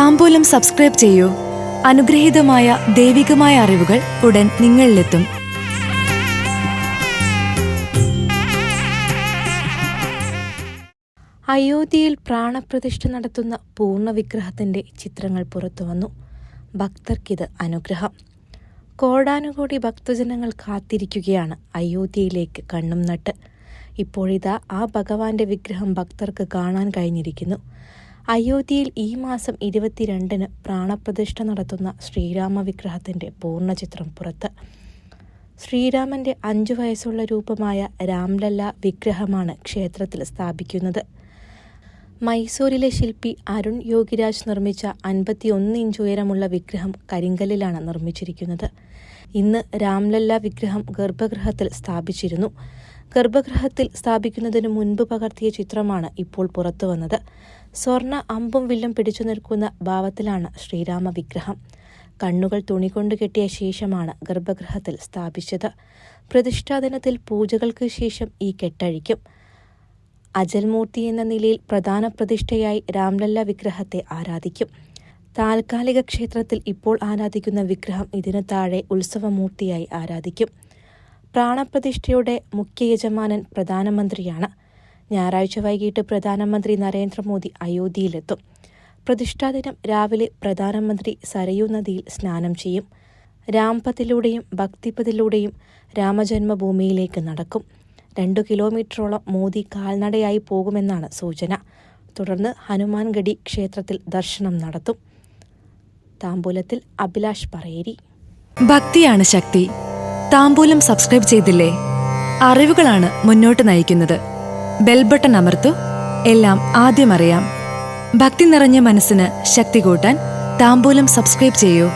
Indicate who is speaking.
Speaker 1: താംബൂലം subscribe ചെയ്യൂ. അനുഗ്രഹീതമായ ദൈവികമായ അറിവുകൾ ഉടൻ നിങ്ങളിലെത്തും.
Speaker 2: അയോധ്യയിൽ പ്രാണപ്രതിഷ്ഠ നടത്തുന്ന പൂർണ്ണ വിഗ്രഹത്തിന്റെ ചിത്രങ്ങൾ പുറത്തുവന്നു. ഭക്തർക്കിത് അനുഗ്രഹം. കോടാനുകോടി ഭക്തജനങ്ങൾ കാത്തിരിക്കുകയാണ് അയോധ്യയിലേക്ക് കണ്ണും നട്ട്. ഇപ്പോഴിതാ ആ ഭഗവാന്റെ വിഗ്രഹം ഭക്തർക്ക് കാണാൻ കഴിഞ്ഞിരിക്കുന്നു. അയോധ്യയിൽ ഈ മാസം 22-ന് പ്രാണപ്രതിഷ്ഠ നടത്തുന്ന ശ്രീരാമ വിഗ്രഹത്തിന്റെ പൂർണ്ണ ചിത്രം പുറത്ത്. ശ്രീരാമന്റെ 5 വയസ്സുള്ള രൂപമായ രാംലല്ല വിഗ്രഹമാണ് ക്ഷേത്രത്തിൽ സ്ഥാപിക്കുന്നത്. മൈസൂരിലെ ശില്പി അരുൺ യോഗിരാജ് നിർമ്മിച്ച 51 ഇഞ്ച് ഉയരമുള്ള വിഗ്രഹം കരിങ്കല്ലിലാണ് നിർമ്മിച്ചിരിക്കുന്നത്. ഇന്ന് രാംലല്ല വിഗ്രഹം ഗർഭഗൃഹത്തിൽ സ്ഥാപിച്ചിരുന്നു. ഗർഭഗൃഹത്തിൽ സ്ഥാപിക്കുന്നതിന് മുൻപ് പകർത്തിയ ചിത്രമാണ് ഇപ്പോൾ പുറത്തുവന്നത്. സ്വർണ്ണ അമ്പും വില്ലും പിടിച്ചു നിൽക്കുന്ന ഭാവത്തിലാണ് ശ്രീരാമ വിഗ്രഹം. കണ്ണുകൾ തുണികൊണ്ട് കെട്ടിയ ശേഷമാണ് ഗർഭഗൃഹത്തിൽ സ്ഥാപിച്ചത്. പ്രതിഷ്ഠാദിനത്തിൽ പൂജകൾക്ക് ശേഷം ഈ കെട്ടഴിക്കും. അജൽമൂർത്തി എന്ന നിലയിൽ പ്രധാന പ്രതിഷ്ഠയായി രാംലല്ല വിഗ്രഹത്തെ ആരാധിക്കും. താൽക്കാലിക ക്ഷേത്രത്തിൽ ഇപ്പോൾ ആരാധിക്കുന്ന വിഗ്രഹം ഇതിനു താഴെ ഉത്സവമൂർത്തിയായി ആരാധിക്കും. പ്രാണപ്രതിഷ്ഠയുടെ മുഖ്യ യജമാനൻ പ്രധാനമന്ത്രിയാണ്. ഞായറാഴ്ച വൈകിട്ട് പ്രധാനമന്ത്രി നരേന്ദ്രമോദി അയോധ്യയിലെത്തും. പ്രതിഷ്ഠാദിനം രാവിലെ പ്രധാനമന്ത്രി സരയൂ നദിയിൽ സ്നാനം ചെയ്യും. രാംപഥിലൂടെയും ഭക്തിപഥിലൂടെയും രാമജന്മഭൂമിയിലേക്ക് നടക്കും. 2 കിലോമീറ്ററോളം മോദി കാൽനടയായി പോകുമെന്നാണ് സൂചന. തുടർന്ന് ഹനുമാൻഗഡി ക്ഷേത്രത്തിൽ ദർശനം നടത്തും. താംബൂലത്തിൽ അഭിലാഷ് പറയേരി.
Speaker 1: ഭക്തിയാണ് ശക്തി. താംബൂലം സബ്സ്ക്രൈബ് ചെയ്തില്ലേ? അറിവുകളാണ് മുന്നോട്ട് നയിക്കുന്നത്. ബെൽ ബട്ടൺ അമർത്തു. എല്ലാം ആദ്യം അറിയാം. ഭക്തി നിറഞ്ഞ മനസ്സിന് ശക്തി കൂട്ടാൻ താംബൂലം സബ്സ്ക്രൈബ് ചെയ്യൂ.